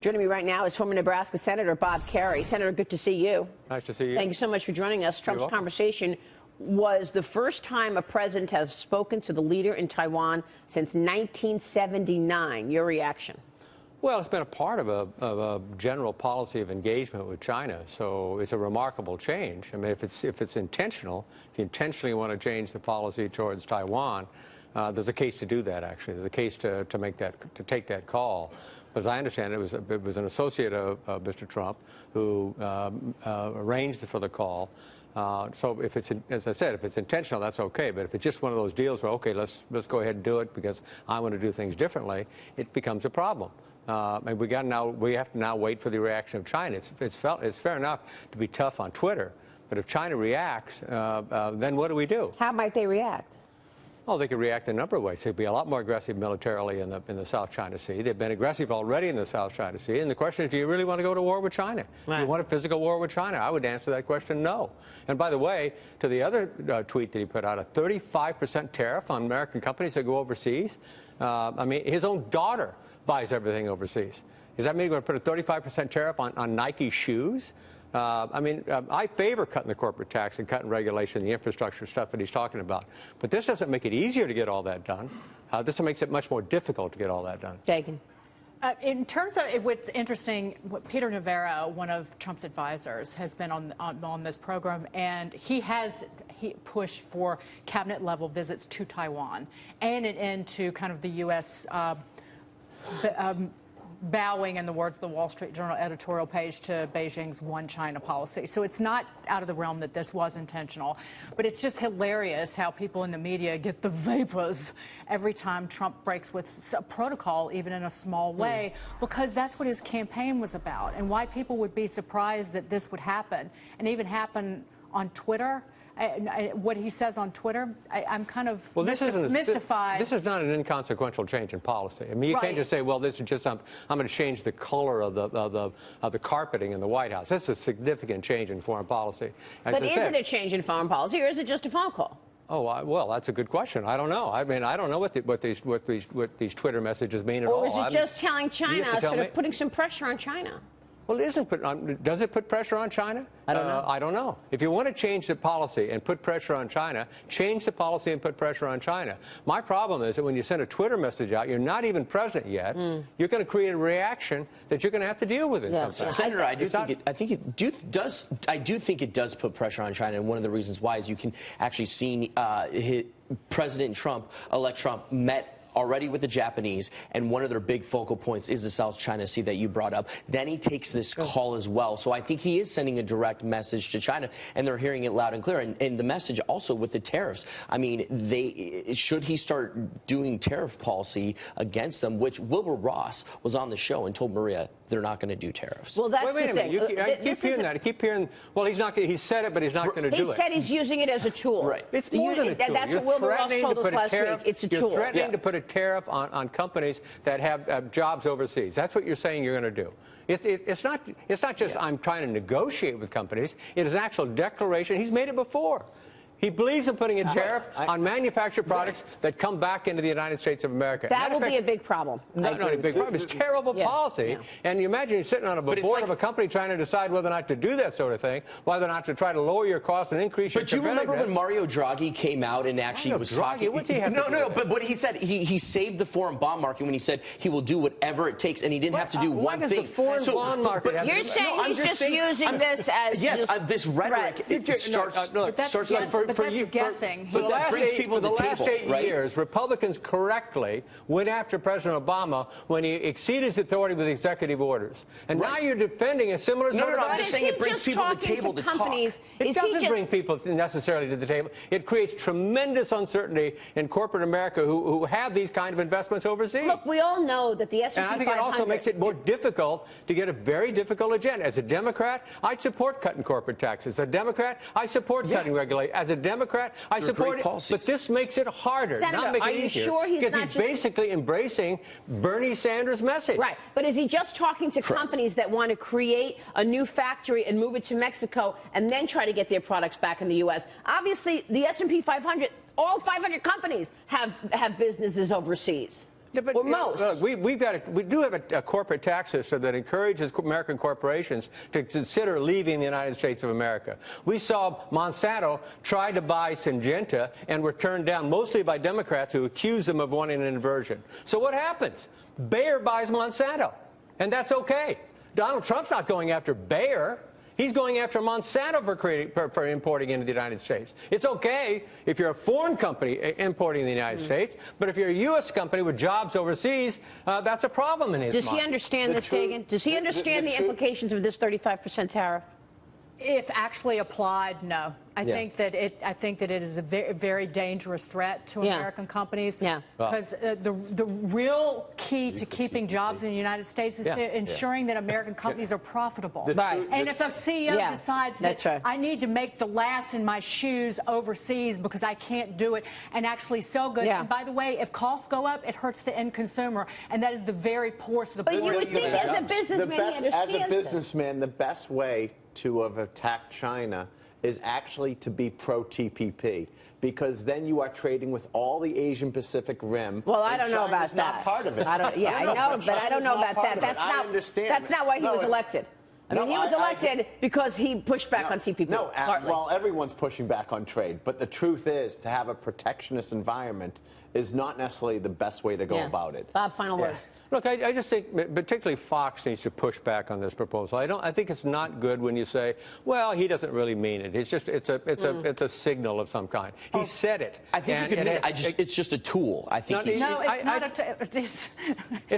Joining me right now is former Nebraska Senator Bob Kerrey. Senator, good to see you. Nice to see you. Thank you so much for joining us. Trump's conversation was the first time a president has spoken to the leader in Taiwan since 1979. Your reaction? Well, it's been a part of a general policy of engagement with China, so it's a remarkable change. I mean, if it's intentional, if you intentionally want to change the policy towards Taiwan, there's a case to do that. Actually, there's a case to take that call. But as I understand it, it was an associate of Mr. Trump who arranged for the call. So if it's, as I said, if it's intentional, that's okay. But if it's just one of those deals where, okay, let's go ahead and do it because I want to do things differently, it becomes a problem. And we have to now wait for the reaction of China. It's fair enough to be tough on Twitter, but if China reacts, then what do we do? How might they react? Well, they could react in a number of ways. They'd be a lot more aggressive militarily in the South China Sea. They've been aggressive already in the South China Sea. And the question is, do you really want to go to war with China? Right. Do you want a physical war with China? I would answer that question, no. And by the way, to the other tweet that he put out, a 35% tariff on American companies that go overseas. I mean, his own daughter buys everything overseas. Does that mean we're going to put a 35% tariff on Nike shoes? I mean, I favor cutting the corporate tax and cutting regulation, the infrastructure stuff that he's talking about. But this doesn't make it easier to get all that done. This makes it much more difficult to get all that done. Jagan. In terms of what's interesting, Peter Navarro, one of Trump's advisors, has been on this program, and he pushed for cabinet-level visits to Taiwan and an end to kind of the U.S. Bowing, in the words of the Wall Street Journal editorial page, to Beijing's one China policy. So it's not out of the realm that this was intentional. But it's just hilarious how people in the media get the vapors every time Trump breaks with a protocol, even in a small way, because that's what his campaign was about, and why people would be surprised that this would happen, and even happen on Twitter. What he says on Twitter, I'm kind of mystified. This is not an inconsequential change in policy. I mean, you can't just say, well, this is just I'm going to change the color of the carpeting in the White House. This is a significant change in foreign policy. But is it a change in foreign policy, or is it just a phone call? Oh, well, that's a good question. I don't know. I mean, I don't know what these Twitter messages mean at all. Or is it just telling China, sort of putting some pressure on China? Well, it isn't does it put pressure on China? I don't know. I don't know. If you want to change the policy and put pressure on China, change the policy and put pressure on China. My problem is that when you send a Twitter message out, you're not even president yet. You're going to create a reaction that you're going to have to deal with it. Yeah. Senator, I do think it does put pressure on China, and one of the reasons why is you can actually see President Trump, elect Trump, met already with the Japanese, and one of their big focal points is the South China Sea that you brought up. Then he takes this call as well. So I think he is sending a direct message to China, and they're hearing it loud and clear. And the message also with the tariffs, I mean, should he start doing tariff policy against them, which Wilbur Ross was on the show and told Maria they're not going to do tariffs. Well, that's wait a minute. I keep hearing that. I keep hearing, well, he's not. He said it, but he's not going to do it. He said he's using it as a tool. Right. It's more than a tool. That's what Wilbur Ross told us last week. It's a tool. You're threatening to put a tariff on companies that have jobs overseas. That's what you're saying you're going to do. It's not just I'm trying to negotiate with companies. It is an actual declaration. He's made it before. He believes in putting a tariff on manufactured products that come back into the United States of America. That will be a big problem. Not a big problem. It's terrible policy. And you imagine you're sitting on a board of a company trying to decide whether or not to do that sort of thing, whether or not to try to lower your costs and increase your competitiveness. But you remember when Mario Draghi came out and actually was talking? What's he have to do? No, but what he said, he saved the foreign bond market when he said he will do whatever it takes, and he didn't have to do one thing. What does the foreign bond market have to do? You're saying he's just using this as this rhetoric starts for you guessing. For the last 8 years, Republicans correctly went after President Obama when he exceeded his authority with executive orders. And now you're defending a similar sort of... I'm just saying it brings people to the table to talk. It doesn't bring people necessarily to the table. It creates tremendous uncertainty in corporate America who have these kind of investments overseas. Look, we all know that the S&P 500... And I think it also makes it more difficult to get a very difficult agenda. As a Democrat, I'd support cutting corporate taxes. As a Democrat, I support cutting regulation. As a Democrat, I support it. But this makes it harder, Senator, not make are it you easier. Sure because he's basically embracing Bernie Sanders' message. Right. But is he just talking to companies that want to create a new factory and move it to Mexico and then try to get their products back in the U.S.? Obviously, the S&P 500, all 500 companies have businesses overseas. Yeah, but, Or most. Look, we do have a corporate tax system that encourages American corporations to consider leaving the United States of America. We saw Monsanto try to buy Syngenta and were turned down mostly by Democrats who accused them of wanting an inversion. So what happens? Bayer buys Monsanto, and that's okay. Donald Trump's not going after Bayer. He's going after Monsanto for importing into the United States. It's okay if you're a foreign company importing in the United States, but if you're a U.S. company with jobs overseas, that's a problem in his mind. Does he understand this, Kagan? Does he understand the implications of this 35% tariff? If actually applied, no. I think that it is a very dangerous threat to American companies. Yeah. Because the real key to keeping jobs in the United States is to ensuring that American companies are profitable. Right. And if a CEO decides that I need to make the last in my shoes overseas because I can't do it and actually sell goods. And by the way, if costs go up, it hurts the end consumer, and that is the very poorest of the poor. But you would think as a businessman he understands As a businessman, the best way to have attacked China is actually to be pro-TPP, because then you are trading with all the Asian Pacific Rim. Well, I don't know about that. Not part of it. I know, but I don't know about that. That's not why he was elected. I mean, he was elected because he pushed back on TPP. No, well, everyone's pushing back on trade, but the truth is, to have a protectionist environment is not necessarily the best way to go about it. Bob, final word. Look, I just think particularly Fox needs to push back on this proposal. I think it's not good when you say, well, he doesn't really mean it. It's a signal of some kind. He said it. I think you can admit it's just a tool. I think it's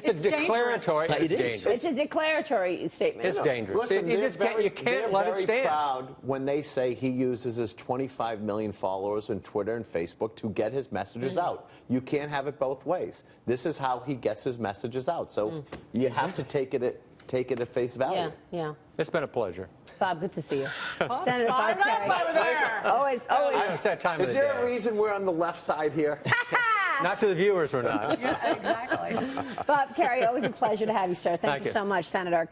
a declaratory. It's a declaratory statement. It's dangerous. Listen, you can't let it stand. They're very proud when they say he uses his 25 million followers on Twitter and Facebook to get his messages out. You can't have it both ways. This is how he gets his messages out. So you have to take it at face value. Yeah. It's been a pleasure. Bob, good to see you. Senator Bob Kerrey. Always. It's that time of the day. Is there a reason we're on the left side here? Not to the viewers, we're not. Exactly. Bob Kerrey, always a pleasure to have you, sir. Thank you so much, Senator.